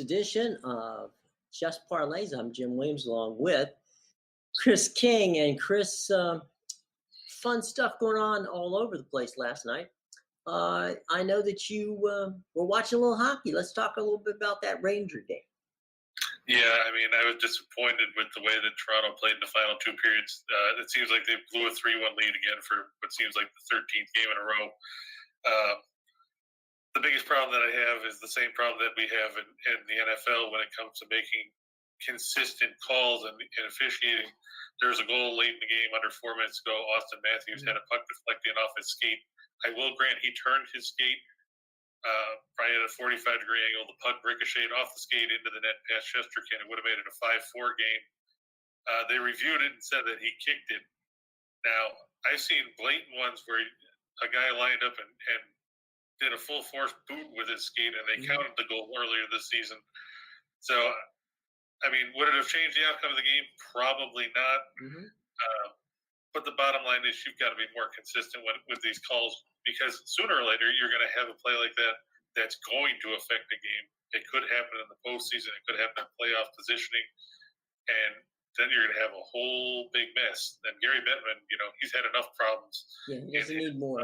edition of Just Parlays. I'm Jim Williams along with Chris King. And Chris, fun stuff going on all over the place last night. I know that you were watching a little hockey. Let's talk a little bit about that Ranger game. Yeah, I mean, I was disappointed with the way that Toronto played in the final two periods. It seems like they blew a 3-1 lead again for what seems like the 13th game in a row. The biggest problem that I have is the same problem that we have in the NFL when it comes to making consistent calls and officiating. There was a goal late in the game, under 4 minutes ago. Austin Matthews had a puck deflecting off his skate. I will grant he turned his skate probably at a 45-degree angle. The puck ricocheted off the skate into the net past Shesterkin. It would have made it a 5-4 game. They reviewed it and said that he kicked it. Now, I've seen blatant ones where a guy lined up and did a full force boot with his skate, and they counted the goal earlier this season. So, I mean, would it have changed the outcome of the game? Probably not. But the bottom line is you've got to be more consistent with these calls, because sooner or later you're going to have a play like that that's going to affect the game. It could happen in the postseason. It could happen in playoff positioning. And then you're going to have a whole big mess. And Gary Bettman, he's had enough problems. Yeah, he doesn't need more.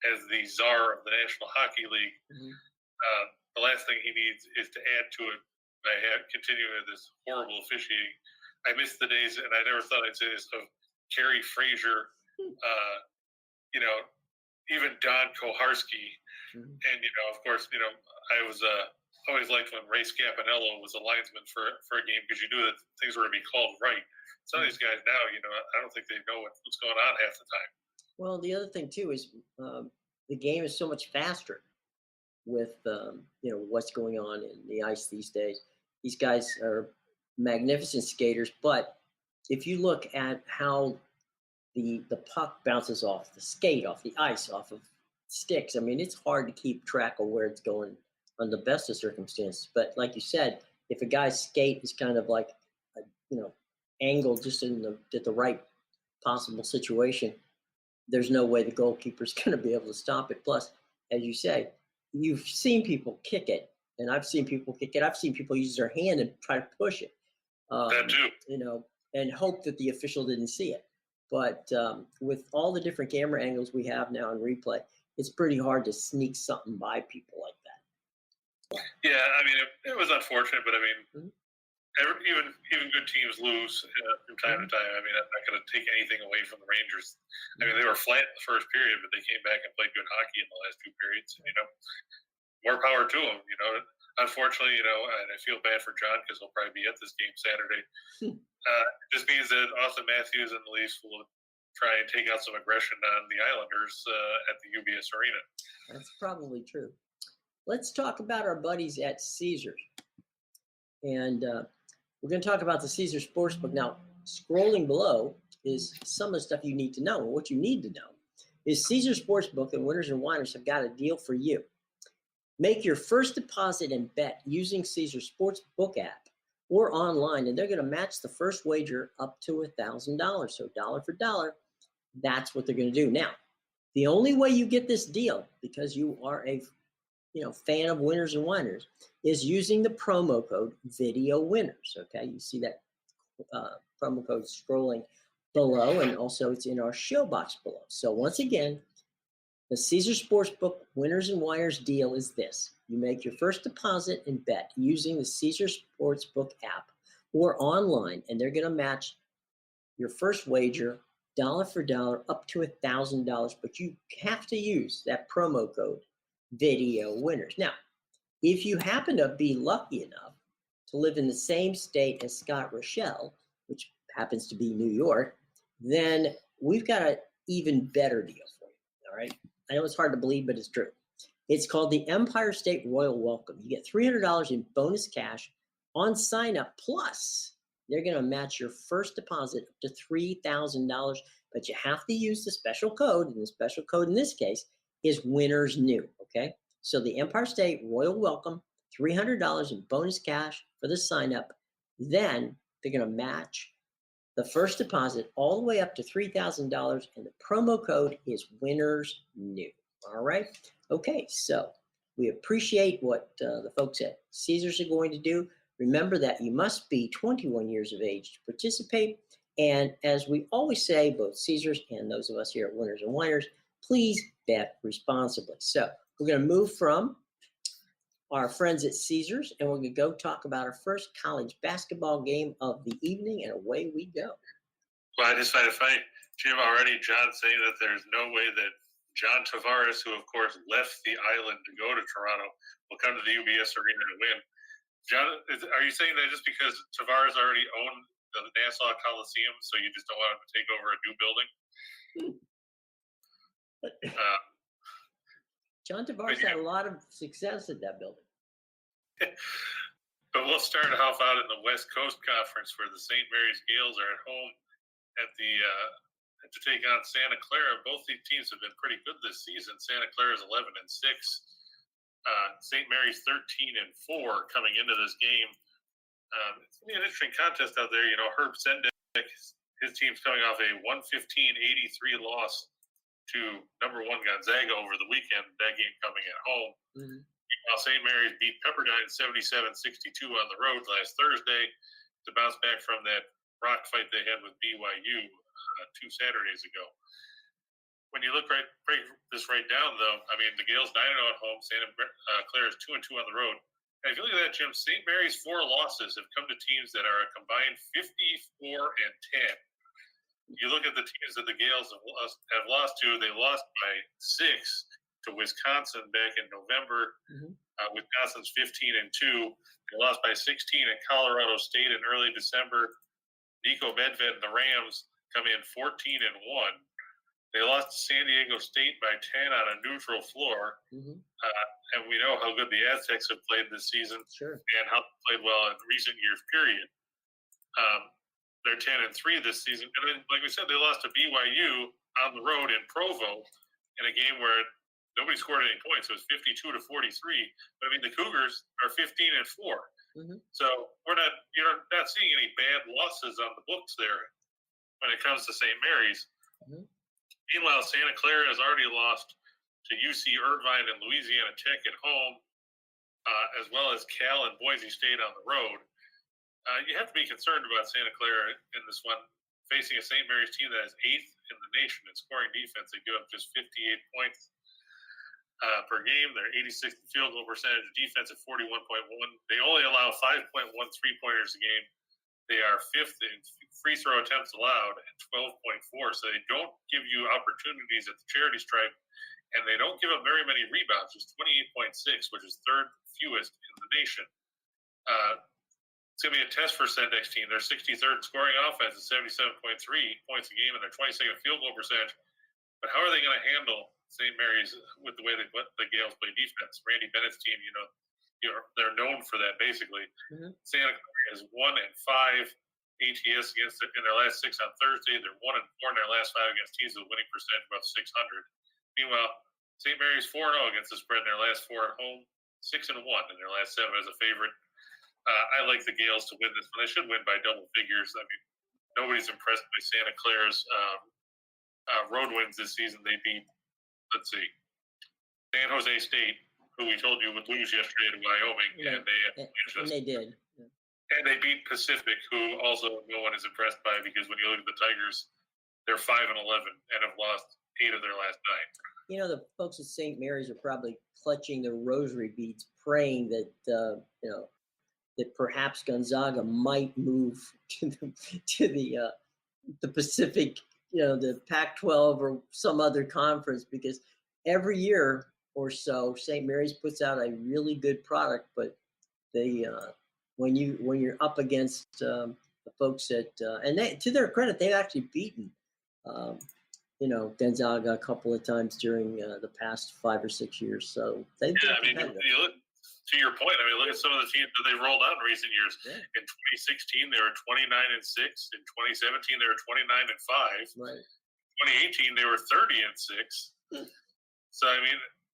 As the czar of the National Hockey League, the last thing he needs is to add to it by continuing this horrible officiating. I miss the days, and I never thought I'd say this, of Kerry Frazier, even Don Koharski. And, of course, I was always liked when Ray Scapanello was a linesman for a game, because you knew that things were going to be called right. Some of these guys now, I don't think they know what's going on half the time. Well, the other thing, too, is the game is so much faster with, what's going on in the ice these days. These guys are magnificent skaters, but if you look at how the puck bounces off the skate, off the ice, off of sticks, I mean, it's hard to keep track of where it's going under the best of circumstances. But like you said, if a guy's skate is kind of like, angled just at the right possible situation, there's no way the goalkeeper's going to be able to stop it. Plus, as you say, you've seen people kick it, and I've seen people kick it. I've seen people use their hand and try to push it, that too. And hope that the official didn't see it. But with all the different camera angles we have now in replay, it's pretty hard to sneak something by people like that. Yeah, I mean, it was unfortunate, but I mean, even good teams lose from time to time. I mean, I'm not going to take anything away from the Rangers. I mean, they were flat in the first period, but they came back and played good hockey in the last two periods. More power to them. Unfortunately, and I feel bad for John, because he'll probably be at this game Saturday. It just means that Austin Matthews and the Leafs will try and take out some aggression on the Islanders at the UBS Arena. That's probably true. Let's talk about our buddies at Caesars. And we're going to talk about the Caesars Sportsbook. Now, scrolling below is some of the stuff you need to know. And what you need to know is Caesars Sportsbook and Winners and Whiners have got a deal for you. Make your first deposit and bet using Caesars Sportsbook app or online, and they're going to match the first wager up to $1,000. So dollar for dollar, that's what they're going to do. Now, the only way you get this deal, because you are a fan of Winners and Whiners, is using the promo code Video Winners. Okay, you see that promo code scrolling below, and also it's in our show box below. So once again, the Caesars Sportsbook Winners and Whiners deal is this: you make your first deposit and bet using the Caesars Sportsbook app or online, and they're going to match your first wager dollar for dollar up to $1,000. But you have to use that promo code Video Winners. Now, if you happen to be lucky enough to live in the same state as Scott Rochelle, which happens to be New York, then we've got an even better deal for you. All right. I know it's hard to believe, but it's true. It's called the Empire State Royal Welcome. You get $300 in bonus cash on sign up. Plus, they're going to match your first deposit up to $3,000, but you have to use the special code, and the special code in this case is Winners New. Okay. So the Empire State Royal Welcome, $300 in bonus cash for the sign up. Then they're going to match the first deposit all the way up to $3,000, and the promo code is Winners New. All right. Okay. So We appreciate what the folks at Caesars are going to do. Remember that you must be 21 years of age to participate. And as we always say, both Caesars and those of us here at Winners and Whiners, please bet responsibly. So we're going to move from our friends at Caesars, and we're going to go talk about our first college basketball game of the evening, and away we go. Well, I just find it funny, Jim, already John saying that there's no way that John Tavares, who of course left the island to go to Toronto, will come to the UBS Arena and win. John, are you saying that just because Tavares already owned the Nassau Coliseum, so you just don't want him to take over a new building? John Tavares had a lot of success at that building. But we'll start off out in the West Coast Conference, where the St. Mary's Gales are at home at the to take on Santa Clara. Both these teams have been pretty good this season. Santa Clara is 11-6. St. Mary's 13-4 coming into this game. It's going to be an interesting contest out there. You know, Herb Sendek, his team's coming off a 115-83 loss to number 1 Gonzaga over the weekend. That game coming at home. Mm-hmm. While St. Mary's beat Pepperdine 77-62 on the road last Thursday to bounce back from that rock fight they had with BYU 2 Saturdays ago. When you look right down, though, I mean, the Gales 9-0 at home, Santa Clara is 2-2 on the road. And if you look at that, Jim, St. Mary's 4 losses have come to teams that are a combined 54-10. You look at the teams that the Gales have lost to, they lost by 6 to Wisconsin back in November. Mm-hmm. Wisconsin's 15-2. They lost by 16 at Colorado State in early December. Nico Medved and the Rams come in 14-1. They lost to San Diego State by 10 on a neutral floor. Mm-hmm. And we know how good the Aztecs have played this season. Sure. And how they played well in recent years, period. They're 10-3 this season. And then, like we said, they lost to BYU on the road in Provo in a game where nobody scored any points. It was 52-43. But I mean, the Cougars are 15-4. Mm-hmm. So you're not seeing any bad losses on the books there when it comes to St. Mary's. Mm-hmm. Meanwhile, Santa Clara has already lost to UC Irvine and Louisiana Tech at home, as well as Cal and Boise State on the road. You have to be concerned about Santa Clara in this one, facing a St. Mary's team that is 8th in the nation in scoring defense. They give up just 58 points per game. They're 86th in field goal percentage, defense at 41.1. They only allow 5.1 3-pointers a game. They are 5th in free throw attempts allowed at 12.4. So they don't give you opportunities at the charity stripe, and they don't give up very many rebounds, just 28.6, which is 3rd fewest in the nation. It's going to be a test for Sendek's team. They're 63rd scoring offense at 77.3 points a game, and they're 22nd field goal percentage. But how are they going to handle St. Mary's with the way the Gales play defense? Randy Bennett's team, they're known for that, basically. Mm-hmm. Santa Clara is 1-5 ATS against in their last 6 on Thursday. They're 1-4 in their last 5 against teams with a winning percentage above 600. Meanwhile, St. Mary's 4-0 against the spread in their last 4 at home, 6-1 in their last 7 as a favorite. I like the Gales to win this one. They should win by double figures. I mean, nobody's impressed by Santa Clara's road wins this season. They beat, San Jose State, who we told you would lose yesterday to Wyoming, and they did. Yeah. And they beat Pacific, who also no one is impressed by, because when you look at the Tigers, they're 5-11 and have lost 8 of their last 9. The folks at St. Mary's are probably clutching their rosary beads, praying that that perhaps Gonzaga might move to the Pacific, the Pac-12 or some other conference, because every year or so St. Mary's puts out a really good product, but they when you're up against the folks at and they, to their credit, they've actually beaten Gonzaga a couple of times during the past 5 or 6 years. So they've to your point, look at some of the teams that they've rolled out in recent years. Yeah. In 2016, they were 29-6. In 2017, they were 29-5. Right. 2018, they were 30-6. So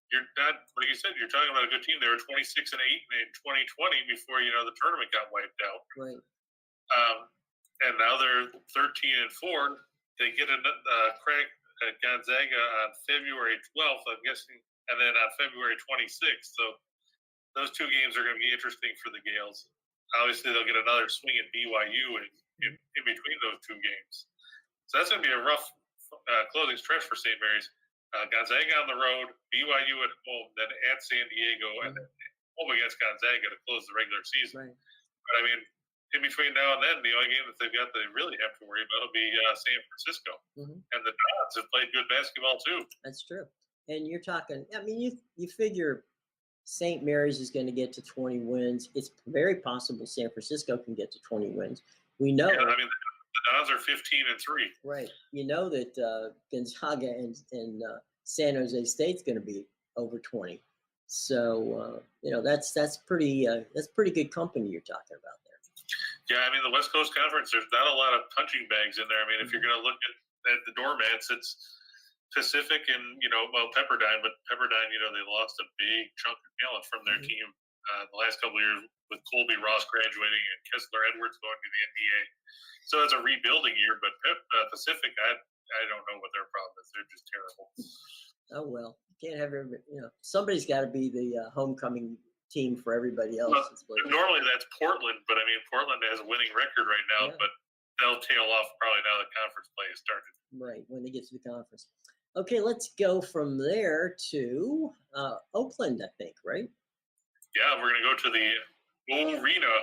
you're not, like you said, you're talking about a good team. They were 26-8 in 2020 before the tournament got wiped out. Right. And now they're 13-4. They get a crack at Gonzaga on February 12th. I'm guessing and then on February 26th. So those two games are going to be interesting for the Gales. Obviously, they'll get another swing at BYU in between those two games. So that's going to be a rough closing stretch for St. Mary's. Gonzaga on the road, BYU at home, then at San Diego, and then home against Gonzaga to close the regular season. Right. But I mean, in between now and then, the only game that they've got that they really have to worry about will be San Francisco. And the Dons have played good basketball too. That's true. And you're talking, I mean, you figure St. Mary's is going to get to 20 wins. It's very possible San Francisco can get to 20 wins. We know. Yeah, I mean, the Dons are 15-3. Right. You know that Gonzaga and San Jose State's going to be over 20. So you know that's pretty good company you're talking about there. Yeah, I mean the West Coast Conference. There's not a lot of punching bags in there. I mean, if you're going to look at the doormats, it's Pacific and Pepperdine. But Pepperdine, they lost a big chunk of talent from their team the last couple of years with Colby Ross graduating and Kessler Edwards going to the NBA. So it's a rebuilding year. But Pacific, I don't know what their problem is. They're just terrible. Oh well, you can't have somebody's got to be the homecoming team for everybody else. Well, normally that's Portland, but I mean Portland has a winning record right now, but they'll tail off probably now that conference play has started. Right, when they get to the conference. Okay, let's go from there to Oakland, I think, right? Yeah, we're going to go to the arena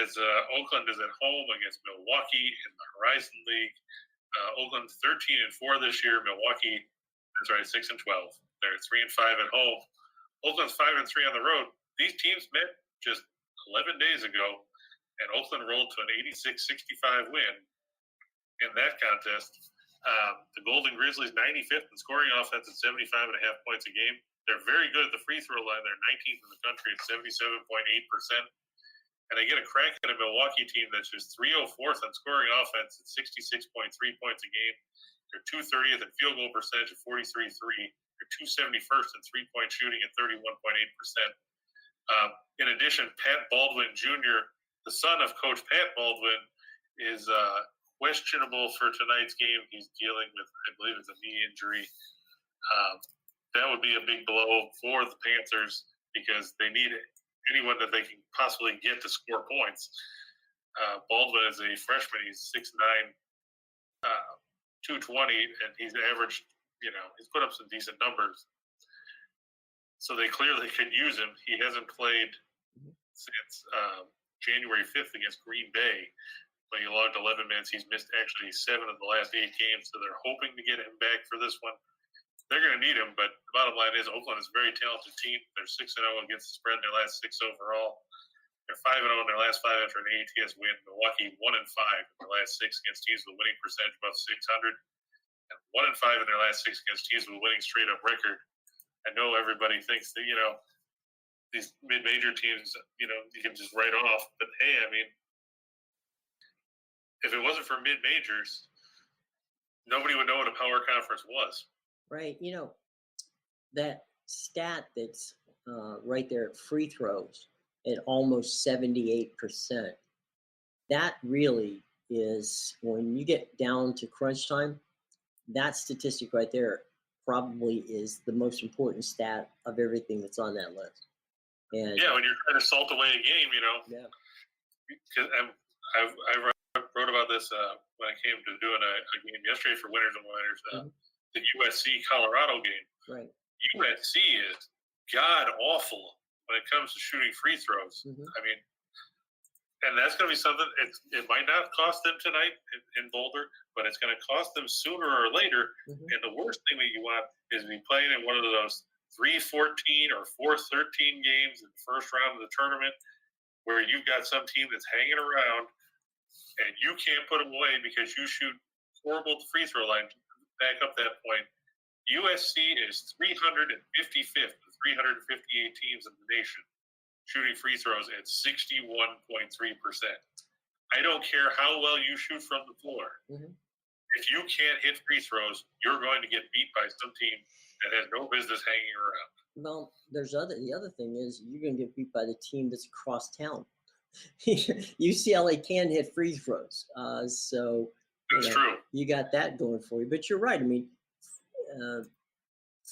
as Oakland is at home against Milwaukee in the Horizon League. Oakland's 13-4 this year. Milwaukee, 6-12. They're 3-5 at home. Oakland's 5-3 on the road. These teams met just 11 days ago, and Oakland rolled to an 86-65 win in that contest. The Golden Grizzlies 95th in scoring offense at 75.5 points a game. They're very good at the free throw line. They're 19th in the country at 77.8%. And they get a crack at a Milwaukee team that's just 304th on scoring offense at 66.3 points a game. They're 230th in field goal percentage at 43.3. They're 271st in three-point shooting at 31.8%. In addition, Pat Baldwin Jr., the son of Coach Pat Baldwin, is questionable for tonight's game. He's dealing with, I believe it's a knee injury. That would be a big blow for the Panthers because they need anyone that they can possibly get to score points. Baldwin is a freshman. He's 6'9", 220, and he's averaged, he's put up some decent numbers. So they clearly could use him. He hasn't played since January 5th against Green Bay, when he logged 11 minutes. He's missed actually 7 of the last 8 games, so they're hoping to get him back for this one. They're going to need him, but the bottom line is Oakland is a very talented team. They're 6-0 against the spread in their last 6 overall. They're 5-0 in their last 5 after an ATS win. Milwaukee 1-5 in their last 6 against teams with a winning percentage above 600. And 1-5 in their last 6 against teams with a winning straight-up record. I know everybody thinks that, these mid-major teams, you can just write off. But, hey, I mean, if it wasn't for mid-majors, nobody would know what a power conference was. Right. That stat that's right there at free throws at almost 78%, that really is, when you get down to crunch time, that statistic right there probably is the most important stat of everything that's on that list. And yeah, when you're trying to salt away a game, Yeah. Because I wrote about this when I came to doing a game yesterday for Winners and Whiners, the USC Colorado game. Right. USC is god awful when it comes to shooting free throws. I mean, and that's going to be something. It might not cost them tonight in Boulder, but it's going to cost them sooner or later. And the worst thing that you want is to be playing in one of those 3-14 or 4-13 games in the first round of the tournament, where you've got some team that's hanging around and you can't put them away because you shoot horrible at the free throw line. Back up that point, USC is 355th of 358 teams in the nation shooting free throws at 61.3%. I don't care how well you shoot from the floor. If you can't hit free throws, you're going to get beat by some team that has no business hanging around. Well, the other thing is you're going to get beat by the team that's across town. UCLA can hit free throws, so that's true. You got that going for you. But you're right. I mean,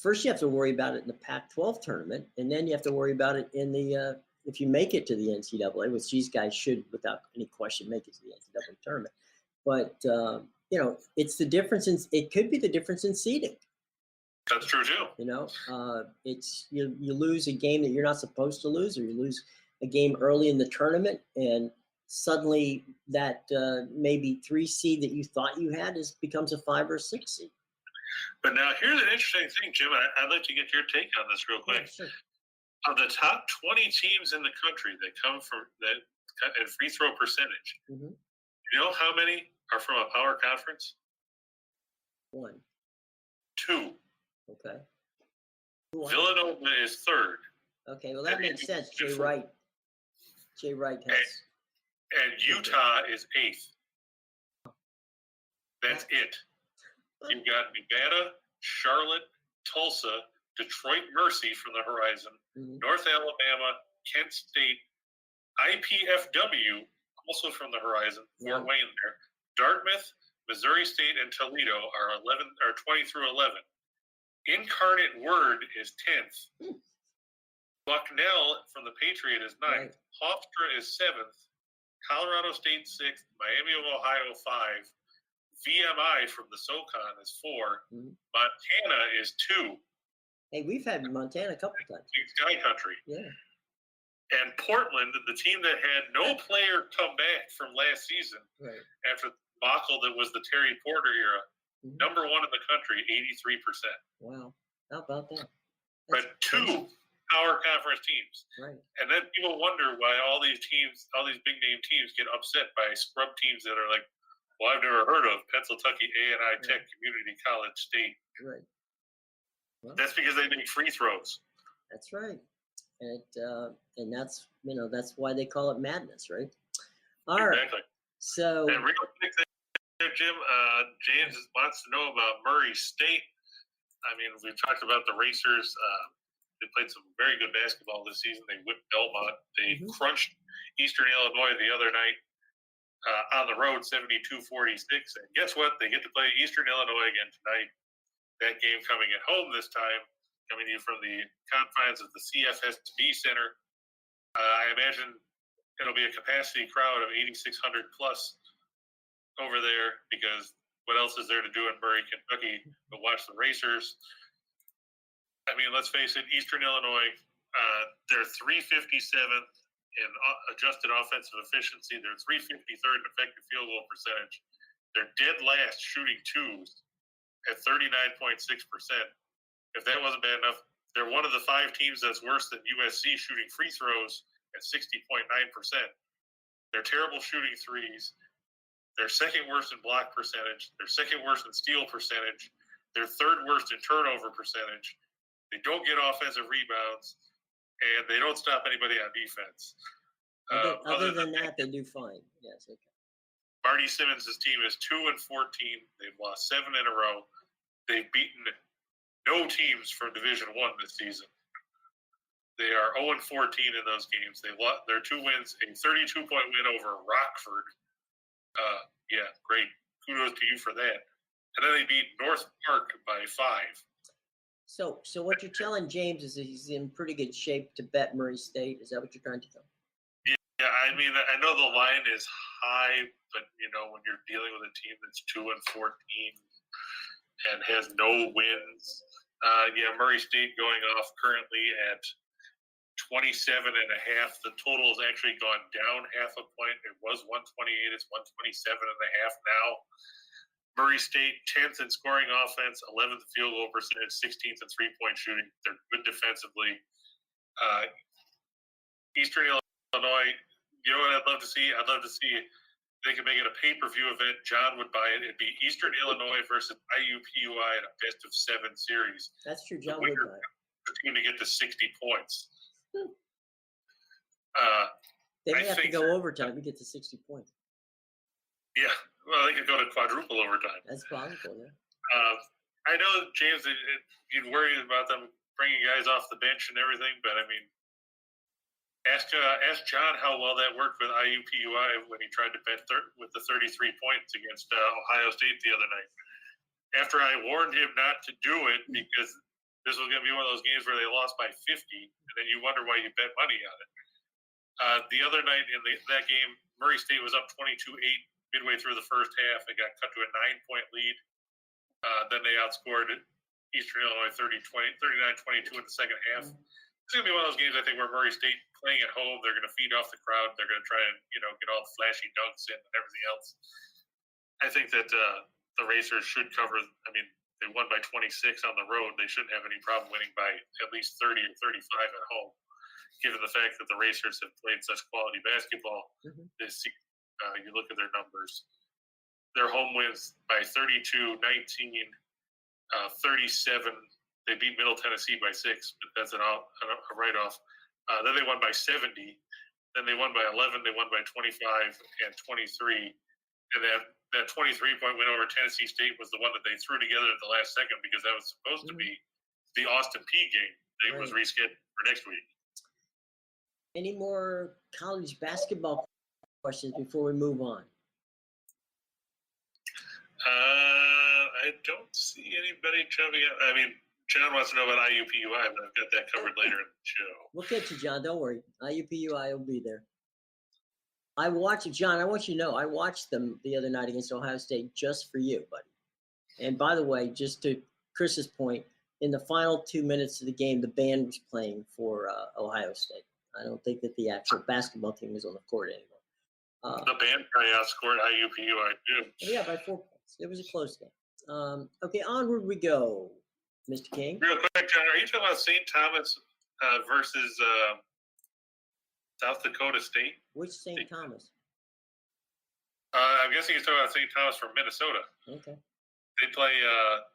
first you have to worry about it in the Pac-12 tournament, and then you have to worry about it in the if you make it to the NCAA, which these guys should, without any question, make it to the NCAA tournament. But it's the difference in it could be the difference in seeding. That's true too. It's you lose a game that you're not supposed to lose, or you lose a game early in the tournament, and suddenly that maybe 3 seed that you thought you had becomes a 5 or 6 seed. But now here's an interesting thing, Jim. I'd like to get your take on this real quick. Yeah, sure. Of the top 20 teams in the country that come from that in free throw percentage, Mm-hmm. you know how many are from a power conference? 1. 2. Okay. Villanova is 3rd. Okay, well that makes sense. Jay Wright has. And Utah is 8th. That's it. You've got Nevada, Charlotte, Tulsa, Detroit Mercy from the horizon, Mm-hmm. North Alabama, Kent State, IPFW, also from the horizon, Fort Wayne there. Dartmouth, Missouri State, and Toledo are 20 through 11. Incarnate Word is 10th. Bucknell from the Patriot is 9th. Right. Hofstra is 7th. Colorado State 6th. Miami of Ohio 5. VMI from the SoCon is 4. Mm-hmm. Montana is 2. Hey, we've had Montana a couple times. Big Sky Country. Yeah. And Portland, the team that had no player come back from last season Right. after the debacle that was the Terry Porter era, Mm-hmm. number 1 in the country, 83%. Wow. How about that? But 2 power conference teams. Right. And then people wonder why all these big name teams get upset by scrub teams that are like, well, I've never heard of Pennsylvania A&I Tech Community College State. Right. Well, That's because they make free throws. that's right. And that's that's why they call it madness, right? All right. Exactly. So And real quick there, Jim, James wants to know about Murray State. I mean, we've talked about the Racers. They played some very good basketball this season. They whipped Belmont. They crunched Eastern Illinois the other night on the road, 72-46. And guess what? They get to play Eastern Illinois again tonight. That game coming at home this time, coming to you from the confines of the CFSB Center. I imagine it'll be a capacity crowd of 8,600 plus over there, because what else is there to do in Murray, Kentucky but watch the Racers? I mean, let's face it, Eastern Illinois, they're 357th in adjusted offensive efficiency. They're 353rd in effective field goal percentage. They're dead last shooting twos at 39.6%. If that wasn't bad enough, they're one of the 5 teams that's worse than USC shooting free throws at 60.9%. They're terrible shooting threes. They're second worst in block percentage. They're second worst in steal percentage. They're third worst in turnover percentage. They don't get offensive rebounds, and they don't stop anybody on defense. other than that, they do fine. Yes. Okay. Marty Simmons' team is 2-14. They've lost 7 in a row. They've beaten no teams from Division I this season. They are 0-14 in those games. Their 2 wins, a 32-point win over Rockford. Yeah, great. Kudos to you for that. And then they beat North Park by 5. So what you're telling James is that he's in pretty good shape to bet Murray State. Is that what you're trying to tell him? Yeah, I mean, I know the line is high, but when you're dealing with a team that's 2-14 and has no wins, Murray State going off currently at 27.5. The total has actually gone down half a point. It was 128. It's 127.5 now. Murray State 10th in scoring offense, 11th field goal percentage, 16th in 3-point shooting. They're good defensively. Eastern Illinois. You know what I'd love to see? I'd love to see if they could make it a pay-per-view event. John would buy it. It'd be Eastern Illinois versus IUPUI in a best-of-7 series. That's true. John would buy it. The team to get to 60 points. They may have to go overtime to get to 60 points. Yeah, well, they could go to quadruple overtime. That's possible, yeah. I know, James, you'd worry about them bringing guys off the bench and everything, but I mean, ask John how well that worked with IUPUI when he tried to bet with the 33 points against Ohio State the other night. After I warned him not to do it because this was going to be one of those games where they lost by 50, and then you wonder why you bet money on it. The other night in that game, Murray State was up 22-8 midway through the first half. They got cut to a 9-point lead. Then they outscored Eastern Illinois 39-22 in the second half. It's going to be one of those games, I think, where Murray State playing at home, they're going to feed off the crowd. They're going to try and, get all the flashy dunks in and everything else. I think that the Racers should cover. I mean, they won by 26 on the road. They shouldn't have any problem winning by at least 30 or 35 at home, given the fact that the Racers have played such quality basketball this season. You look at their numbers. Their home wins by 32, 19, 37. They beat Middle Tennessee by 6, but that's a write-off. Then they won by 70. Then they won by 11. They won by 25 and 23. And that 23-point win over Tennessee State was the one that they threw together at the last second because that was supposed to be the Austin Peay game. It was rescheduled for next week. Any more college basketball questions before we move on? I don't see anybody jumping out. I mean, John wants to know about IUPUI, but I've got that covered later in the show. We'll get you, John. Don't worry. IUPUI will be there. I watched John. I want you to know I watched them the other night against Ohio State just for you, buddy. And by the way, just to Chris's point, in the final 2 minutes of the game, the band was playing for Ohio State. I don't think that the actual basketball team was on the court anymore. The band probably outscored IUPUI too. Yeah, by 4 points. It was a close game. Okay, onward we go, Mr. King. Real quick, John, are you talking about St. Thomas versus South Dakota State? Which St. Thomas? I'm guessing you're talking about St. Thomas from Minnesota. Okay. They play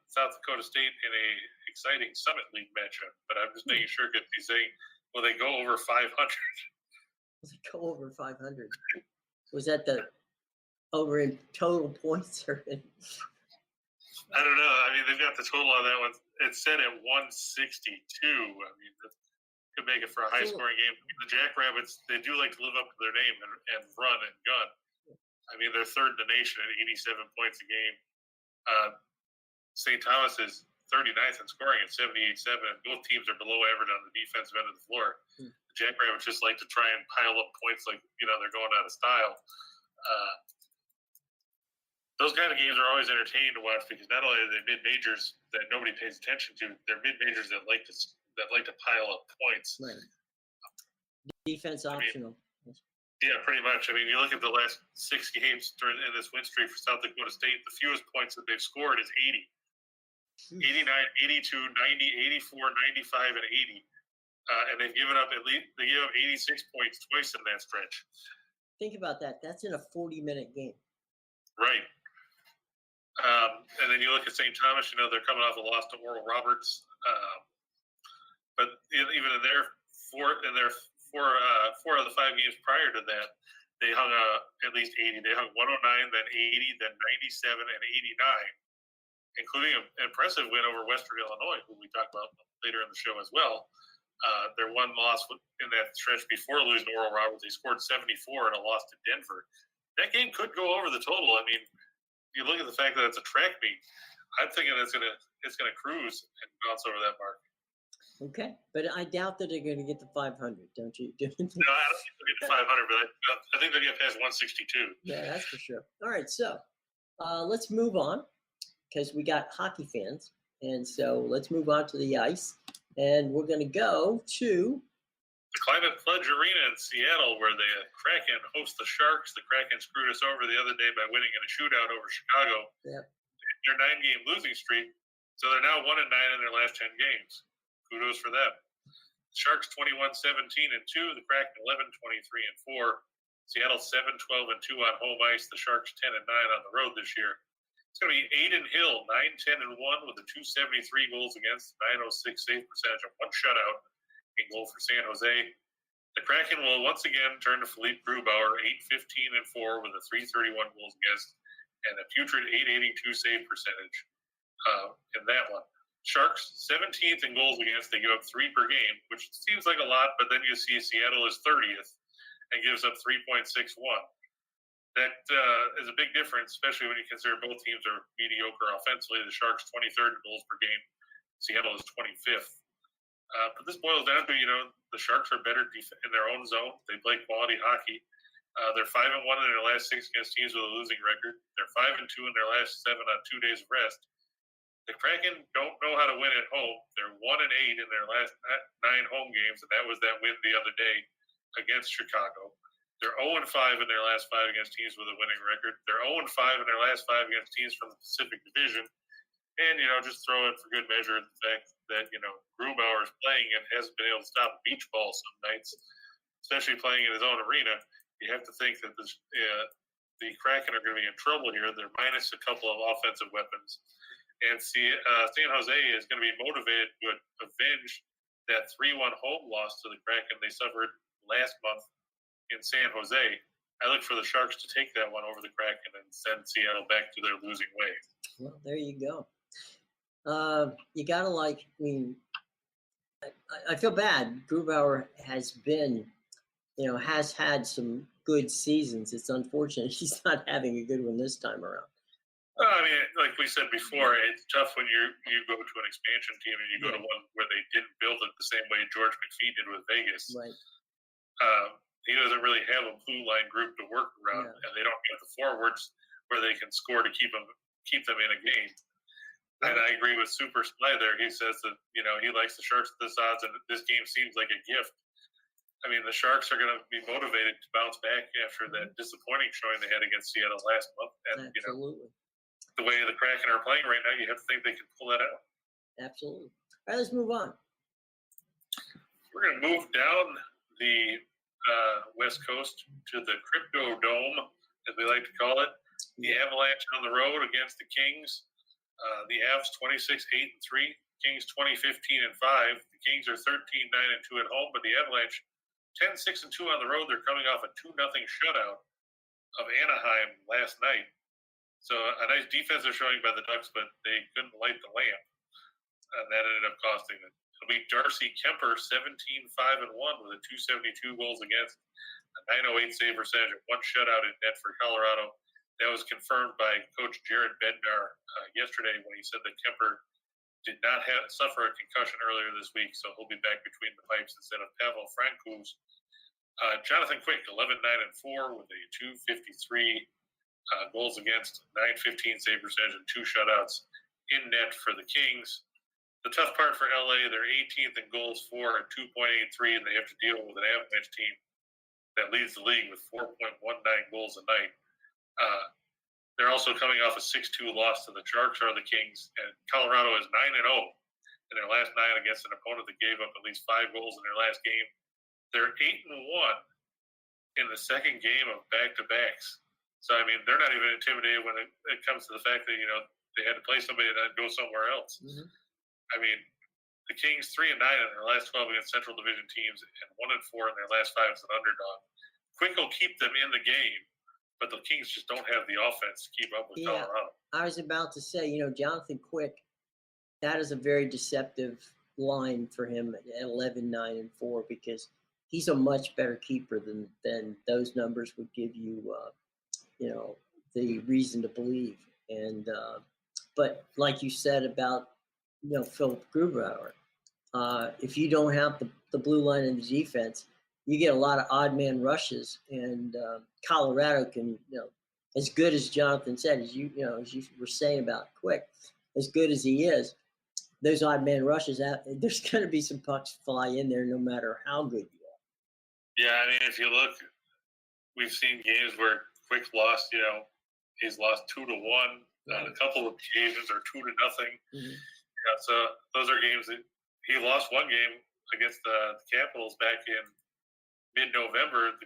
South Dakota State in a exciting Summit League matchup, but I'm just making sure because he's saying, will they go over 500? Will they go over 500? Was that the over in total points or in? I don't know. I mean, they've got the total on that one. It's set at 162. I mean, that could make it for a high-scoring game. The Jackrabbits, they do like to live up to their name and run and gun. I mean, they're third in the nation at 87 points a game. St. Thomas is 39th in scoring at 78-7. Both teams are below average on the defensive end of the floor. The Jackrabbits just like to try and pile up points like, they're going out of style. Those kind of games are always entertaining to watch because not only are they mid-majors that nobody pays attention to, they're mid-majors that like to pile up points. Right. Defense optional. Yeah, pretty much. I mean, you look at the last 6 games in this win streak for South Dakota State, the fewest points that they've scored is 80. 89, 82, 90, 84, 95, and 80. And they've given up 86 points twice in that stretch. Think about that. That's in a 40-minute game. Right. And then you look at St. Thomas, they're coming off a loss to Oral Roberts. But even in their four of the 5 games prior to that, they hung at least 80. They hung 109, then 80, then 97, and 89, including an impressive win over Western Illinois, who we talk about later in the show as well. Their one loss in that stretch before losing to Oral Roberts, they scored 74 in a loss to Denver. That game could go over the total. I mean, you look at the fact that it's a track meet. I'm thinking it's gonna cruise and bounce over that mark. Okay, but I doubt that they're going to get to 500, don't you? No, I don't think they'll get to 500, but I think they'll get past 162. Yeah, that's for sure. All right, so let's move on because we got hockey fans, and so let's move on to the ice, and we're going to go to the Climate Pledge Arena in Seattle, where the Kraken host the Sharks. The Kraken screwed us over the other day by winning in a shootout over Chicago. Yep. Their 9-game losing streak, so they're now 1-9 in their last 10 games. Kudos for them. The Sharks 21-17-2. The Kraken 11-23-4. Seattle 7-12-2 on home ice. The Sharks 10-9 on the road this year. It's going to be Aiden Hill 9-10-1 with a 273 goals against, 906 save percentage, and 1 shutout in goal for San Jose. The Kraken will once again turn to Philippe Grubauer 8-15-4 with a 331 goals against and a putrid 882 save percentage in that one. Sharks 17th in goals against. They give up 3 per game, which seems like a lot, but then you see Seattle is 30th and gives up 3.61. That is a big difference, especially when you consider both teams are mediocre offensively. The Sharks 23rd in goals per game. Seattle is 25th. But this boils down to, the Sharks are better in their own zone. They play quality hockey. They're 5-1 in their last 6 against teams with a losing record. They're 5-2 in their last 7 on 2 days of rest. The Kraken don't know how to win at home. They're 1-8 in their last 9 home games, and that was that win the other day against Chicago. They're 0-5 in their last 5 against teams with a winning record. They're 0-5 in their last 5 against teams from the Pacific Division. And, just throw in for good measure the fact that, Grubauer is playing and hasn't been able to stop a beach ball some nights, especially playing in his own arena. You have to think that the Kraken are going to be in trouble here. They're minus a couple of offensive weapons. And San Jose is going to be motivated to avenge that 3-1 home loss to the Kraken they suffered last month in San Jose. I look for the Sharks to take that one over the Kraken and send Seattle back to their losing ways. Well, there you go. You got to I feel bad. Grubauer has been, has had some good seasons. It's unfortunate he's not having a good one this time around. Like we said before, it's tough when you go to an expansion team and you go to one where they didn't build it the same way George McPhee did with Vegas. Right. He doesn't really have a blue line group to work around, and they don't have the forwards where they can score to keep them in a game. And I agree with Super Sly there. He says that, he likes the Sharks at this odds, and this game seems like a gift. The Sharks are going to be motivated to bounce back after that disappointing showing they had against Seattle last month. And, Absolutely. The way the Kraken are playing right now, you have to think they can pull that out. Absolutely. All right, let's move on. We're going to move down the West Coast to the Crypto Dome, as we like to call it. The Avalanche on the road against the Kings. The Avs 26-8-3, Kings 20-15-5. The Kings are 13-9-2 at home, but the Avalanche 10-6-2 on the road. They're coming off a 2-0 shutout of Anaheim last night. So a nice defense they're showing by the Ducks, but they couldn't light the lamp, and that ended up costing them. It'll be Darcy Kemper 17-5-1 with a 272 goals against, a 908 save percentage, 1 shutout in net for Colorado. That was confirmed by Coach Jared Bednar yesterday when he said that Kemper did not suffer a concussion earlier this week, so he'll be back between the pipes instead of Pavel Francouz. Jonathan Quick, 11-9-4 with a 253 goals against, 915 save percentage, and 2 shutouts in net for the Kings. The tough part for LA, they're 18th in goals for at 2.83, and they have to deal with an Avalanche team that leads the league with 4.19 goals a night. They're also coming off a 6-2 loss to the Sharks or the Kings, and Colorado is 9-0 in their last 9 against an opponent that gave up at least 5 goals in their last game. They're 8-1 in the second game of back-to-backs. So, they're not even intimidated when it comes to the fact that, they had to play somebody and then go somewhere else. Mm-hmm. The Kings 3-9 in their last 12 against Central Division teams and 1-4 in their last 5 as an underdog. Quick will keep them in the game, but the Kings just don't have the offense to keep up with Colorado. I was about to say, Jonathan Quick, that is a very deceptive line for him at 11-9-4 because he's a much better keeper than those numbers would give you, the reason to believe. And but like you said about Philip Grubauer, if you don't have the blue line in the defense, you get a lot of odd man rushes, and Colorado can, as good as Jonathan said, as you were saying about Quick, as good as he is, those odd man rushes out, there's going to be some pucks fly in there no matter how good you are. Yeah, if you look, we've seen games where Quick lost, he's lost 2-1 on a couple of occasions, or 2-0. Mm-hmm. Yeah, so those are games that he lost one game against the Capitals back in mid-November.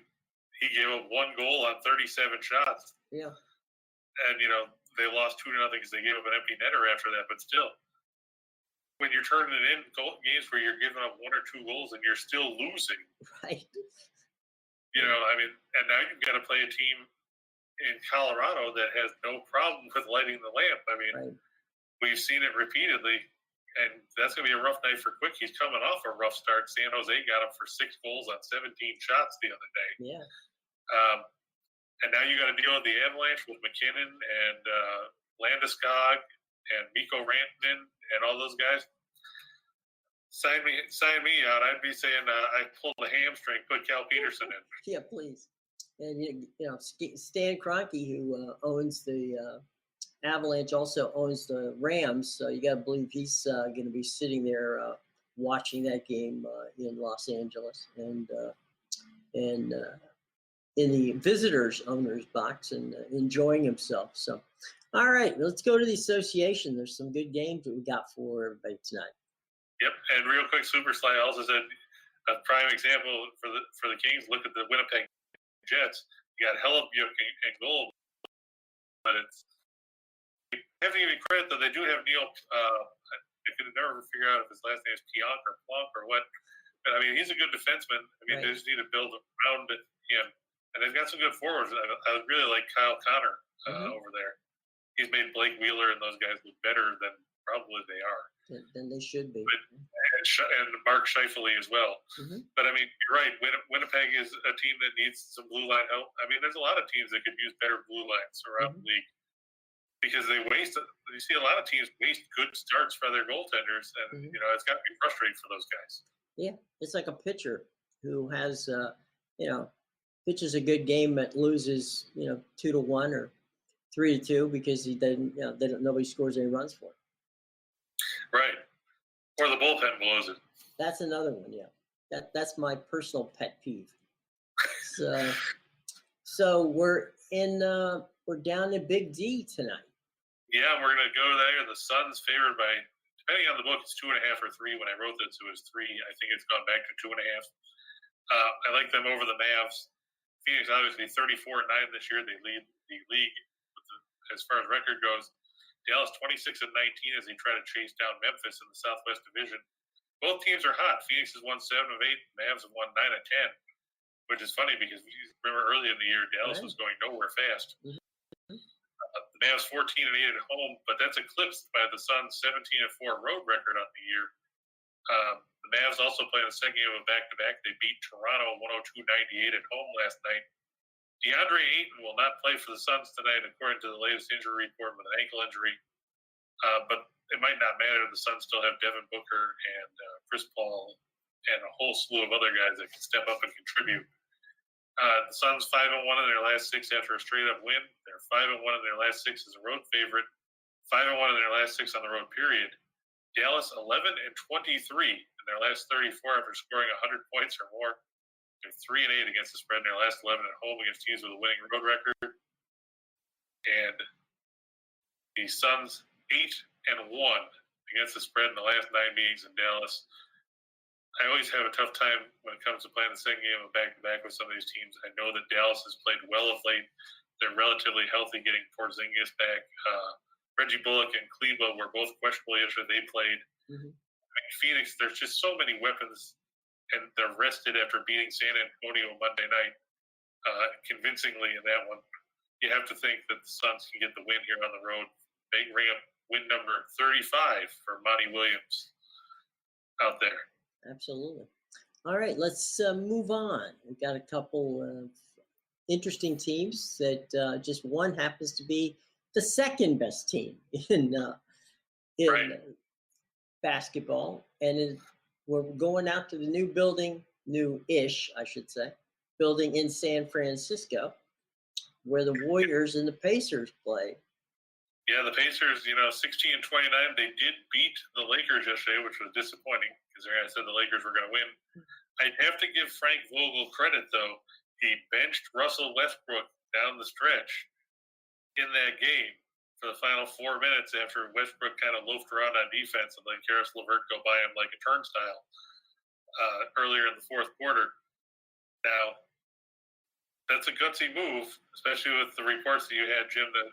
He gave up 1 goal on 37 shots. Yeah. And, they lost 2-0 because they gave up an empty netter after that. But still, when you're turning it in games where you're giving up 1 or 2 goals and you're still losing. Right. And now you've got to play a team in Colorado that has no problem with lighting the lamp. Right. We've seen it repeatedly. And that's going to be a rough night for Quick. He's coming off a rough start. San Jose got him for 6 goals on 17 shots the other day. Yeah. And now you got to deal with the Avalanche with McKinnon and Landeskog and Mikko Rantanen and all those guys. sign me out. I'd be saying I pulled a hamstring, put Cal Peterson in. Yeah, please. And Stan Kroenke, who owns the Avalanche, also owns the Rams. So you got to believe he's going to be sitting there watching that game in Los Angeles and in the visitors' owners box and enjoying himself. So, all right, let's go to the association. There's some good games that we got for everybody tonight. Yep, and real quick, Super Sly also said a prime example for the Kings. Look at the Winnipeg Jets. You got Hellebuyck and goal, but it's you have to give me credit though. They do have Neil. I could never figure out if his last name is Pionk or Plonk or what. But I mean, he's a good defenseman. I mean, They just need to build around him, and they've got some good forwards. I really like Kyle Connor over there. He's made Blake Wheeler and those guys look better than probably they are. Than they should be. And Mark Scheifele as well. But I mean, you're right. Winnipeg is a team that needs some blue line help. I mean, there's a lot of teams that could use better blue lines around the league because they waste. You see a lot of teams waste good starts for their goaltenders, and it's got to be frustrating for those guys. Yeah, it's like a pitcher who has, pitches a good game but loses, 2-1 or 3-2 because he doesn't, nobody scores any runs for him. Right. Or the bullpen blows it. That's another one, yeah. That's my personal pet peeve. So we're down to Big D tonight. Yeah, we're gonna go there. The Suns favored by, depending on the book, it's 2.5 or 3. When I wrote this, it was 3. I think it's gone back to 2.5. I like them over the Mavs. Phoenix obviously 34-9 this year. They lead the league as far as record goes. Dallas 26-19 as they try to chase down Memphis in the Southwest Division. Both teams are hot. Phoenix has won 7 of 8. Mavs have won 9 of 10, which is funny because remember early in the year Dallas was going nowhere fast. The Mavs 14-8 at home, but that's eclipsed by the Suns 17-4 road record on the year. The Mavs also played the second game of back-to-back. They beat Toronto 102-98 at home last night. DeAndre Ayton will not play for the Suns tonight, according to the latest injury report, with an ankle injury. But it might not matter. The Suns still have Devin Booker and Chris Paul and a whole slew of other guys that can step up and contribute. The Suns 5-1 in their last 6 after a straight-up win. They're 5-1 in their last 6 as a road favorite. 5-1 in their last 6 on the road, period. Dallas 11-23 in their last 34 after scoring 100 points or more. They're 3-8 against the spread in their last 11 at home against teams with a winning road record. And the Suns 8-1 against the spread in the last 9 meetings in Dallas. I always have a tough time when it comes to playing the second game of back-to-back with some of these teams. I know that Dallas has played well of late. They're relatively healthy getting Porzingis back. Reggie Bullock and Kleba were both questionable yesterday. They played. I mean, Phoenix, there's just so many weapons. And they're rested after beating San Antonio Monday night convincingly in that one. You have to think that the Suns can get the win here on the road. They ring up win number 35 for Monty Williams out there. Absolutely. All right, let's move on. We've got a couple of interesting teams that just one happens to be the second best team in basketball, and we're going out to the new building, new-ish, I should say, building in San Francisco, where the Warriors and the Pacers play. Yeah, the Pacers, 16-29, they did beat the Lakers yesterday, which was disappointing because I said the Lakers were going to win. I'd have to give Frank Vogel credit, though. He benched Russell Westbrook down the stretch in that game for the final 4 minutes after Westbrook kind of loafed around on defense and let Karis LeVert go by him like a turnstile earlier in the fourth quarter. Now, that's a gutsy move, especially with the reports that you had, Jim, that,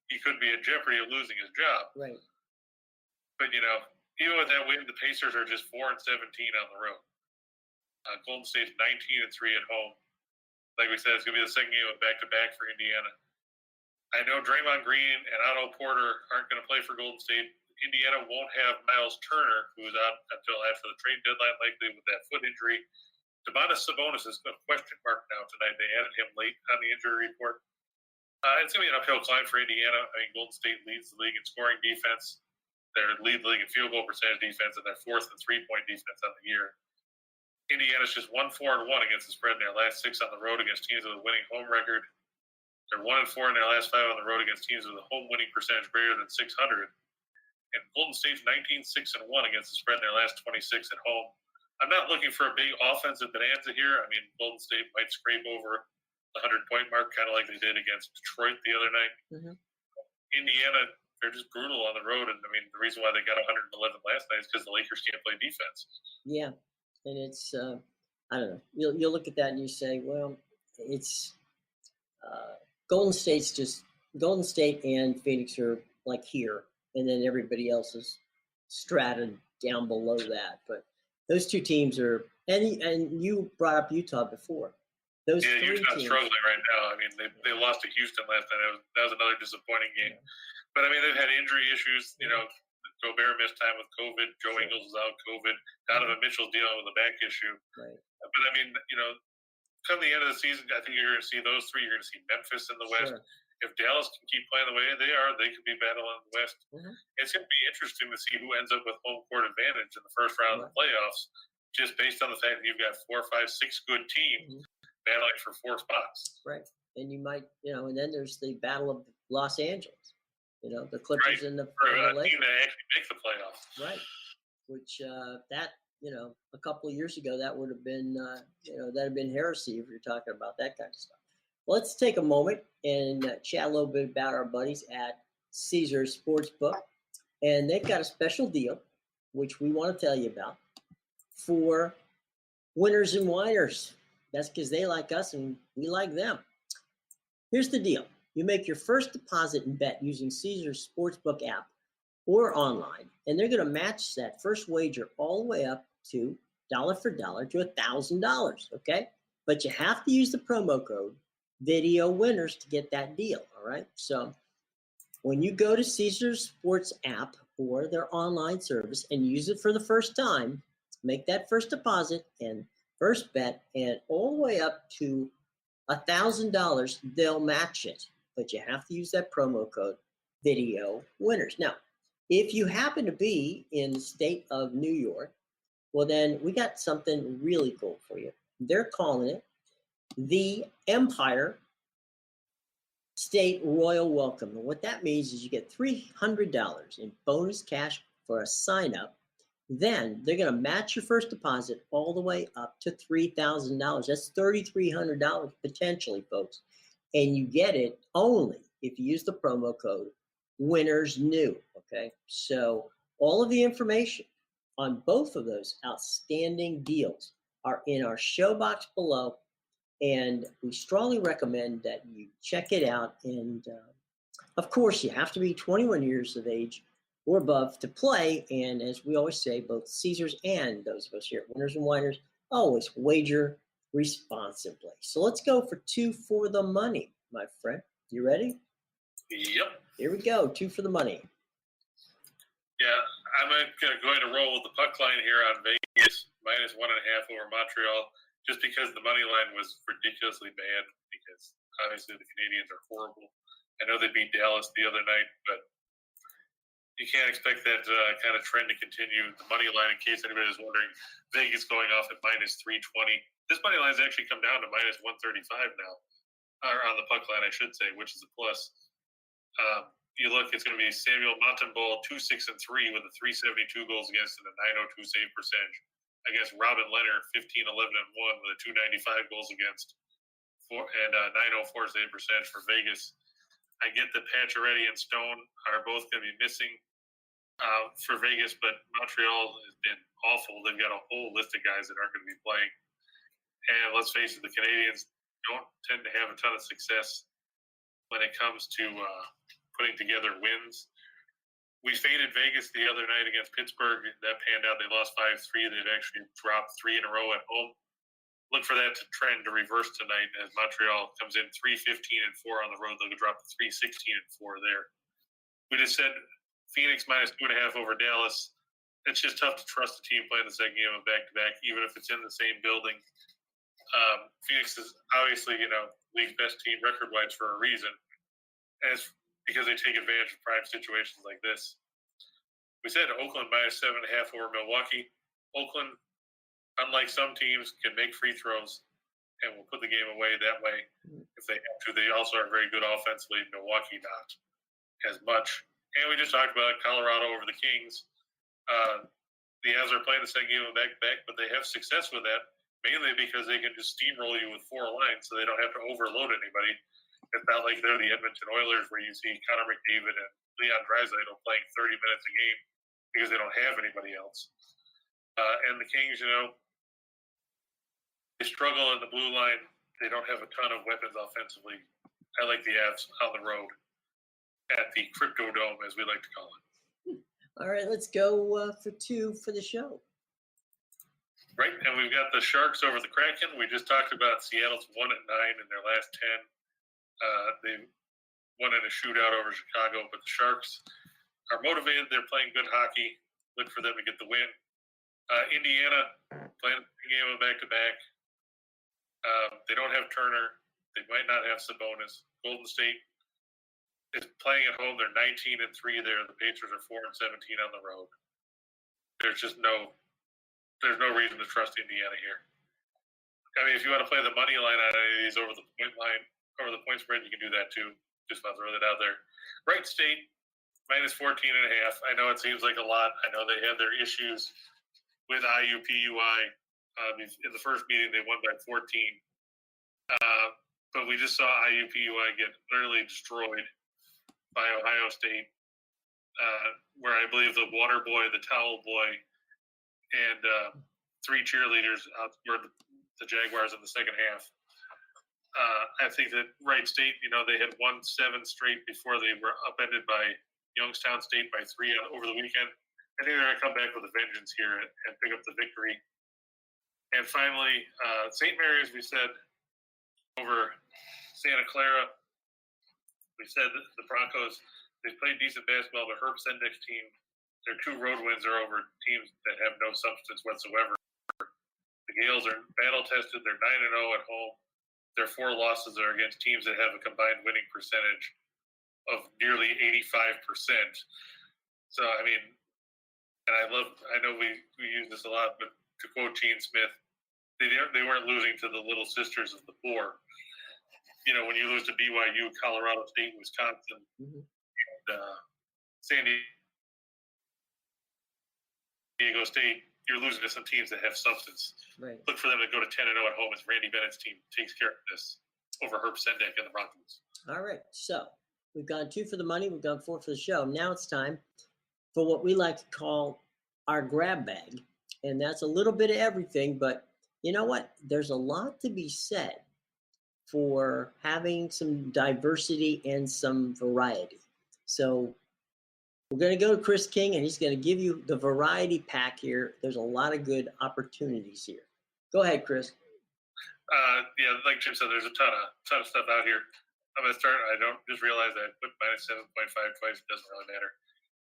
he could be in jeopardy of losing his job. Right. But, even with that win, the Pacers are just 4-17 on the road. Golden State's 19-3 at home. Like we said, it's going to be the second game of back-to-back for Indiana. I know Draymond Green and Otto Porter aren't going to play for Golden State. Indiana won't have Miles Turner, who is out until after the trade deadline, likely with that foot injury. Domantas Sabonis is a question mark now tonight. They added him late on the injury report. It's going to be an uphill climb for Indiana. I mean, Golden State leads the league in scoring defense. They're lead the league in field goal percentage defense, and they're fourth in 3-point defense on the year. Indiana's just 1-4-1 against the spread in their last 6 on the road against teams with a winning home record. They're 1-4 in their last 5 on the road against teams with a home winning percentage greater than 600. And Golden State's 19-6-1 against the spread in their last 26 at home. I'm not looking for a big offensive bonanza here. I mean, Golden State might scrape over the 100-point mark, kind of like they did against Detroit the other night. Mm-hmm. Indiana, they're just brutal on the road. And, I mean, the reason why they got 111 last night is because the Lakers can't play defense. Yeah. And it's, I don't know. You'll look at that and you say, well, it's Golden State and Phoenix are like here, and then everybody else is strata down below that. But those two teams are, and you brought up Utah before. Those three Utah's teams, struggling right now. I mean, they lost to Houston last night. That was another disappointing game. Yeah. But, I mean, they've had injury issues. You know, Gobert missed time with COVID. Joe Ingles is out COVID. Donovan Mitchell's dealing with a back issue. Right. But, I mean, you know, come the end of the season, I think you're going to see those three. You're going to see Memphis in the West. If Dallas can keep playing the way they are, they could be battling in the West. Mm-hmm. It's going to be interesting to see who ends up with home court advantage in the first round of the playoffs, just based on the fact that you've got 4, 5, 6 good teams battling for 4 spots. Right. And you might, you know, and then there's the Battle of Los Angeles. You know, the Clippers and the Lakers. Team that actually makes the playoffs. Right. Which that, you know, a couple of years ago, that would have been, you know, that would have been heresy if you're talking about that kind of stuff. Well, let's take a moment and chat a little bit about our buddies at Caesars Sportsbook. And they've got a special deal, which we want to tell you about, for winners and whiners. That's because they like us and we like them. Here's the deal. You make your first deposit and bet using Caesars Sportsbook app or online, and they're going to match that first wager all the way up to dollar for dollar to $1,000, okay? But you have to use the promo code Video Winners to get that deal, all right? So when you go to Caesars Sports app or their online service and use it for the first time, make that first deposit and first bet, and all the way up to $1,000, they'll match it. But you have to use that promo code Video Winners. Now, if you happen to be in the state of New York, well, then we got something really cool for you. They're calling it the Empire State Royal Welcome. And what that means is you get $300 in bonus cash for a sign-up. Then they're going to match your first deposit all the way up to $3,000. That's $3,300 potentially, folks. And you get it only if you use the promo code WINNERSNEW, okay? So all of the information on both of those outstanding deals are in our show box below, and we strongly recommend that you check it out. And, of course, you have to be 21 years of age or above to play, and as we always say, both Caesars and those of us here at Winners and Whiners always wager responsibly. So let's go for 2 for the money, my friend. You ready? Yep. Here we go. 2 for the money. Yeah, I'm going to roll with the puck line here on Vegas, -1.5 over Montreal, just because the money line was ridiculously bad, because obviously the Canadians are horrible. I know they beat Dallas the other night, but you can't expect that kind of trend to continue. The money line, in case anybody is wondering, Vegas going off at -320. This money line has actually come down to -135 now, or on the puck line, I should say, which is a plus. You look, it's going to be Samuel Montembeault, 2-6-3 with a 372 goals against and a 902 save percentage. Against Robin Leonard, 15-11-1 with a 295 goals against and a 904 save percentage for Vegas. I get that Pacioretty and Stone are both going to be missing for Vegas, but Montreal has been awful. They've got a whole list of guys that aren't going to be playing. And let's face it, the Canadians don't tend to have a ton of success when it comes to putting together wins. We faded Vegas the other night against Pittsburgh. That panned out. They lost 5-3. They've actually dropped 3 in a row at home. Look for that trend to reverse tonight as Montreal comes in 3-15-4 on the road. They'll drop to 3-16-4 there. We just said Phoenix -2.5 over Dallas. It's just tough to trust a team playing the second game of back-to-back, even if it's in the same building. Phoenix is obviously, league's best team record-wise for a reason. And it's because they take advantage of prime situations like this. We said Oakland minus 7.5 over Milwaukee. Oakland, unlike some teams, can make free throws and will put the game away that way if they have to. They also are very good offensively. Milwaukee not as much. And we just talked about Colorado over the Kings. The Avs are playing the second game of back-to-back, but they have success with that, mainly because they can just steamroll you with 4 lines so they don't have to overload anybody. It's not like they're the Edmonton Oilers where you see Connor McDavid and Leon Draisaitl playing 30 minutes a game because they don't have anybody else. And the Kings, they struggle in the blue line. They don't have a ton of weapons offensively. I like the Avs on the road at the Crypto Dome, as we like to call it. All right, let's go for 2 for the show. Right, and we've got the Sharks over the Kraken. We just talked about Seattle's 1-9 in their last 10. They won in a shootout over Chicago, but the Sharks are motivated. They're playing good hockey. Look for them to get the win. Indiana playing a game of back-to-back. They don't have Turner. They might not have Sabonis. Golden State is playing at home. They're 19-3 there. The Pacers are 4-17 on the road. There's no reason to trust Indiana here. I mean, if you want to play the money line on any of these over the point spread, you can do that too. Just want to throw that out there. Wright State minus 14.5. I know it seems like a lot. I know they had their issues with IUPUI. In the first meeting, they won by 14. But we just saw IUPUI get literally destroyed by Ohio State, where I believe the water boy, the towel boy, and 3 cheerleaders outscored the Jaguars in the second half. I think that Wright State, they had won 7 straight before they were upended by Youngstown State by 3 over the weekend. I think they're going to come back with a vengeance here and pick up the victory. And finally, St. Mary's, we said, over Santa Clara. We said that the Broncos, they played decent basketball, but Herb Sendek's team, their 2 road wins are over teams that have no substance whatsoever. The Gales are battle-tested. They're 9-0 at home. Their 4 losses are against teams that have a combined winning percentage of nearly 85%. So, I mean, and I know we use this a lot, but to quote Gene Smith, they weren't losing to the little sisters of the poor. When you lose to BYU, Colorado State, Wisconsin, and San Diego State, you're losing to some teams that have substance. Right. Look for them to go to 10-0 at home as Randy Bennett's team takes care of this over Herb Sendek and the Broncos. All right, so we've gone 2 for the money. We've gone 4 for the show. Now it's time for what we like to call our grab bag. And that's a little bit of everything, but you know what? There's a lot to be said for having some diversity and some variety. So we're going to go to Chris King, and he's going to give you the variety pack here. There's a lot of good opportunities here. Go ahead, Chris. Yeah, like Jim said, there's a ton of stuff out here. I'm going to start. I don't just realize I put minus 7.5 twice. It doesn't really matter.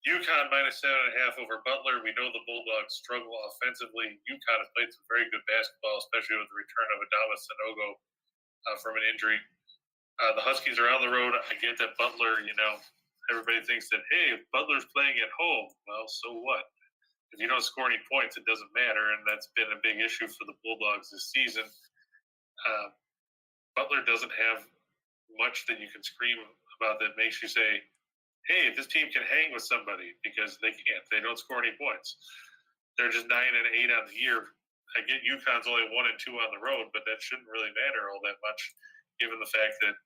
UConn minus 7.5 over Butler. We know the Bulldogs struggle offensively. UConn has played some very good basketball, especially with the return of Adama Sanogo from an injury. The Huskies are on the road. I get that Butler, everybody thinks that, hey, if Butler's playing at home, well, so what? If you don't score any points, it doesn't matter, and that's been a big issue for the Bulldogs this season. Butler doesn't have much that you can scream about that makes you say, hey, this team can hang with somebody, because they can't. They don't score any points. They're just 9-8 on the year. I get UConn's only 1-2 on the road, but that shouldn't really matter all that much, given the fact that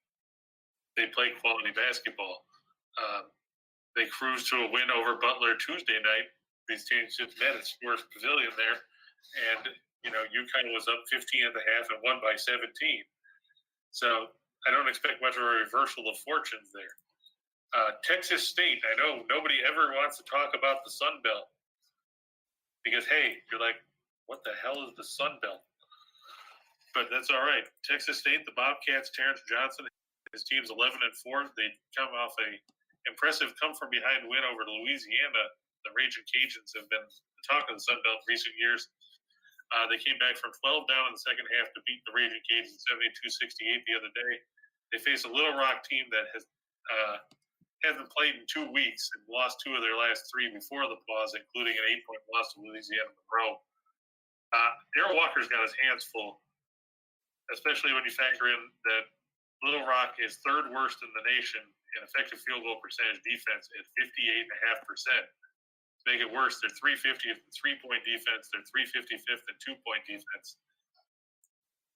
they play quality basketball. They cruised to a win over Butler Tuesday night. These teams just met at Sports Pavilion there, and UConn was up 15 at the half and won by 17. So I don't expect much of a reversal of fortunes there. Texas State, I know nobody ever wants to talk about the Sun Belt because, hey, you're like, what the hell is the Sun Belt? But that's all right. Texas State, the Bobcats, Terrence Johnson, his team's 11-4. They come off a impressive come-from-behind win over Louisiana. The Raging Cajuns have been the talk of the Sun Belt in recent years. They came back from 12 down in the second half to beat the Raging Cajuns 72-68 the other day. They face a Little Rock team that has hasn't played in 2 weeks and lost 2 of their last 3 before the pause, including an 8-point loss to Louisiana Monroe. Darrell Walker's got his hands full, especially when you factor in that Little Rock is 3rd worst in the nation in effective field goal percentage defense at 58.5%. To make it worse, they're 350th in 3-point defense. They're 355th in 2-point defense.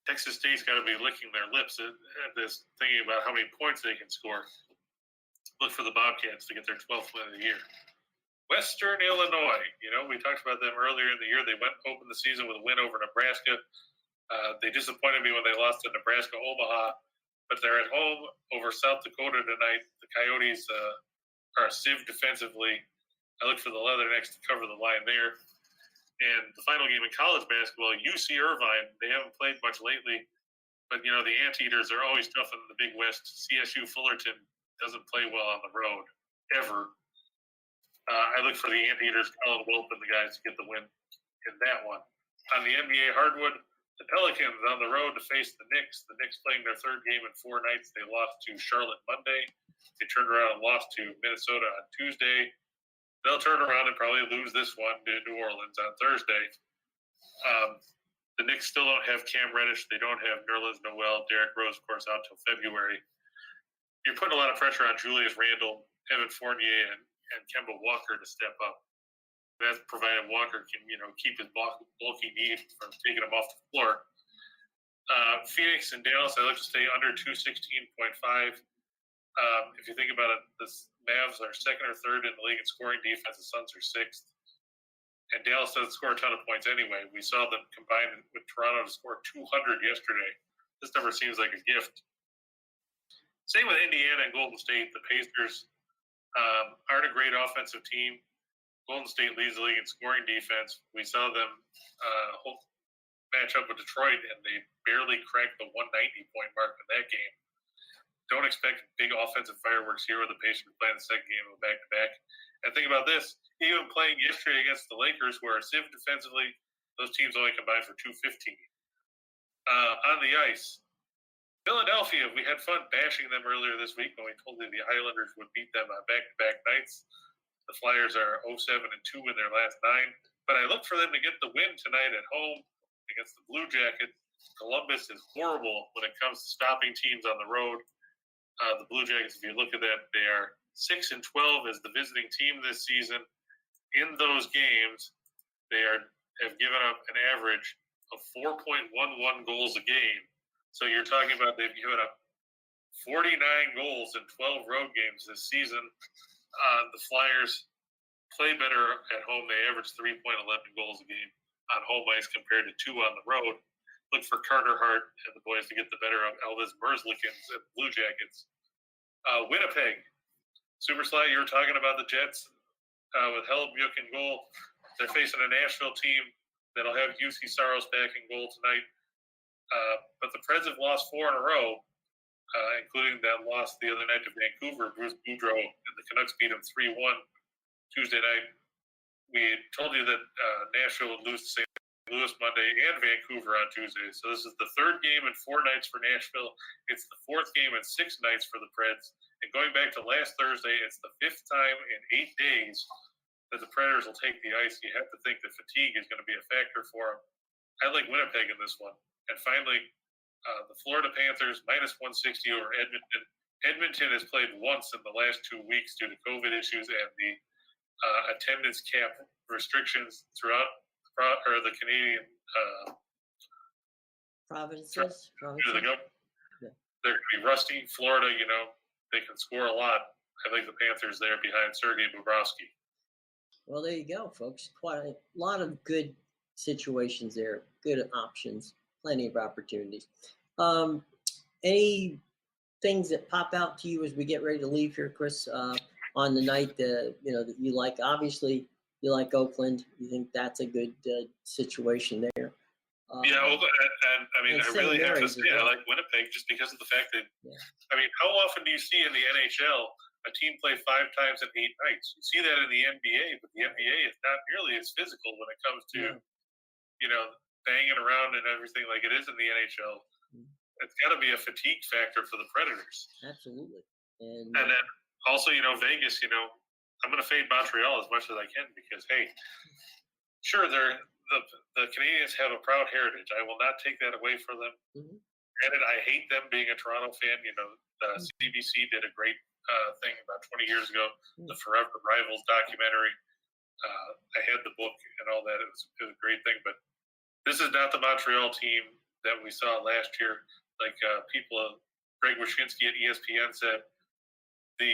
Texas State's got to be licking their lips at this, thinking about how many points they can score. Look for the Bobcats to get their 12th win of the year. Western Illinois, we talked about them earlier in the year. They opened the season with a win over Nebraska. They disappointed me when they lost to Nebraska Omaha, but they're at home over South Dakota tonight. The Coyotes are a sieve defensively. I look for the Leathernecks to cover the line there. And the final game in college basketball, UC Irvine, they haven't played much lately, but the Anteaters are always tough in the Big West. CSU Fullerton doesn't play well on the road, ever. I look for the Anteaters, Colin Wilp, and the guys to get the win in that one. On the NBA hardwood, the Pelicans on the road to face the Knicks. The Knicks playing their 3rd game in 4 nights. They lost to Charlotte Monday. They turned around and lost to Minnesota on Tuesday. They'll turn around and probably lose this one to New Orleans on Thursday. The Knicks still don't have Cam Reddish. They don't have Nerlens Noel. Derrick Rose, of course, out till February. You're putting a lot of pressure on Julius Randle, Evan Fournier, and Kemba Walker to step up. That's provided Walker can, keep his bulky knee from taking him off the floor. Phoenix and Dallas, I like to stay under 216.5. If you think about it, the Mavs are 2nd or 3rd in the league in scoring defense. The Suns are 6th. And Dallas doesn't score a ton of points anyway. We saw them combine with Toronto to score 200 yesterday. This number seems like a gift. Same with Indiana and Golden State. The Pacers aren't a great offensive team. Golden State leads the league in scoring defense. We saw them match up with Detroit, and they barely cracked the 190-point mark in that game. Don't expect big offensive fireworks here with the Pacers playing the second game of a back-to-back. And think about this. Even playing yesterday against the Lakers, who are sieve defensively, those teams only combined for 215. On the ice, Philadelphia, we had fun bashing them earlier this week when we told you the Islanders would beat them on back-to-back nights. The Flyers are 0-7-2 in their last 9. But I look for them to get the win tonight at home against the Blue Jackets. Columbus is horrible when it comes to stopping teams on the road. The Blue Jackets, if you look at that, they are 6-12 as the visiting team this season. In those games, they have given up an average of 4.11 goals a game. So you're talking about they've given up 49 goals in 12 road games this season. The Flyers play better at home. They average 3.11 goals a game on home ice compared to 2 on the road. Look for Carter Hart and the boys to get the better of Elvis Merzlikins and the Blue Jackets. Winnipeg. Super Sly, you were talking about the Jets with Hellebuyck in goal. They're facing a Nashville team that'll have UC Saros back in goal tonight. But the Preds have lost 4 in a row, including that loss the other night to Vancouver. Bruce Boudreau and the Canucks beat them 3-1 Tuesday night. We told you that Nashville would lose to St. Louis Monday and Vancouver on Tuesday. So this is the 3rd game in 4 nights for Nashville. It's the 4th game in 6 nights for the Preds. And going back to last Thursday, it's the 5th time in 8 days that the Predators will take the ice. You have to think that fatigue is going to be a factor for them. I like Winnipeg in this one. And finally, the Florida Panthers, minus 160 over Edmonton. Edmonton has played once in the last 2 weeks due to COVID issues and the attendance cap restrictions throughout the Canadian provinces. They're going to be rusty. Florida, they can score a lot. I think the Panthers there behind Sergei Bobrovsky. Well, there you go, folks. Quite a lot of good situations there, good options, plenty of opportunities. Any things that pop out to you as we get ready to leave here, Chris, on the night that you like? Obviously, you like Oakland. You think that's a good situation there. I really have to say I like Winnipeg just because of the fact that, how often do you see in the NHL a team play 5 times in 8 nights? You see that in the NBA, but the NBA is not nearly as physical when it comes to, banging around and everything like it is in the NHL. It's got to be a fatigue factor for the Predators. Absolutely. And then Also, Vegas, I'm going to fade Montreal as much as I can because, hey, sure, the Canadians have a proud heritage. I will not take that away from them. Mm-hmm. Granted, I hate them being a Toronto fan. The CBC did a great thing about 20 years ago, the Forever Rivals documentary. I had the book and all that. It was a great thing. But this is not the Montreal team that we saw last year. Like Greg Wyshynski at ESPN said, the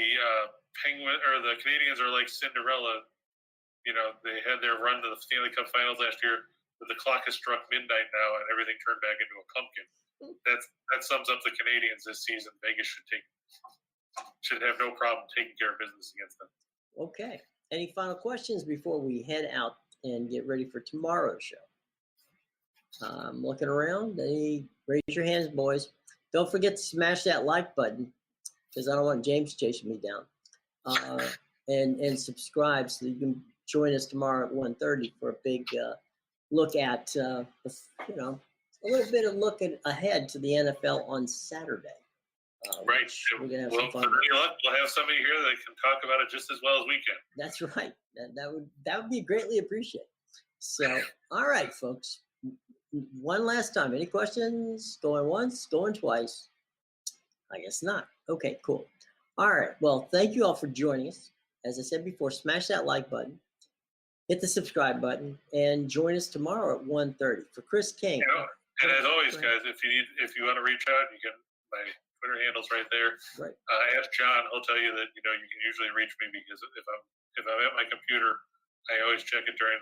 the Canadians are like Cinderella. They had their run to the Stanley Cup Finals last year, but the clock has struck midnight now, and everything turned back into a pumpkin. That sums up the Canadians this season. Vegas should have no problem taking care of business against them. Okay. Any final questions before we head out and get ready for tomorrow's show? I'm looking around. Raise your hands, boys. Don't forget to smash that like button because I don't want James chasing me down. And subscribe so you can join us tomorrow at 1:30 for a big look at, a little bit of looking ahead to the NFL on Saturday. Right. We're gonna have Well, some fun. We'll have somebody here that can talk about it just as well as we can. That's right. That would be greatly appreciated. So, all right, folks. One last time. Any questions? Going once, going twice? I guess not. Okay, cool. All right. Well, thank you all for joining us. As I said before, smash that like button, hit the subscribe button, and join us tomorrow at 1:30 for Chris King. And as always, guys, if you want to reach out, you can. My Twitter handle's right there. Right. Ask John; he'll tell you that you can usually reach me because if I'm at my computer, I always check it during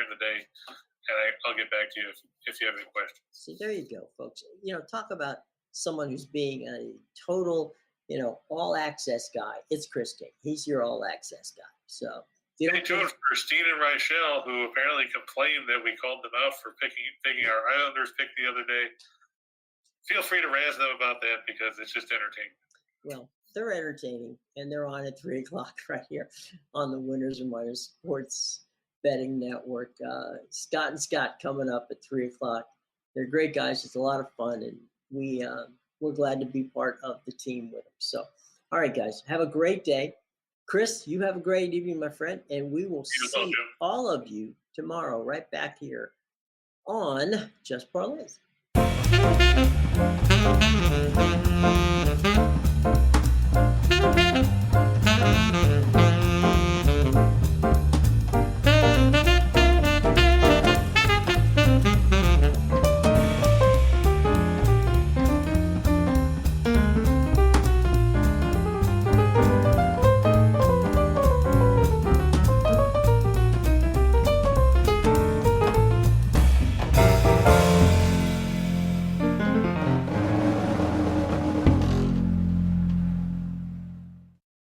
the day, and I'll get back to you if you have any questions. See, there you go, folks. Talk about someone who's being a total, all access guy. It's Chris King. He's your all access guy. So. Hey, Joe, Christine and Rachel, who apparently complained that we called them out for picking our Islanders pick the other day, feel free to razz them about that because it's just entertaining. Well, they're entertaining, and they're on at 3 o'clock right here on the Whiners and Whiners Sports Betting Network. Scott and Scott coming up at 3 o'clock. They're great guys. It's a lot of fun, and we're glad to be part of the team with them. So, all right, guys, have a great day. Chris, you have a great evening, my friend, and we will see all of you tomorrow right back here on Just Parlays.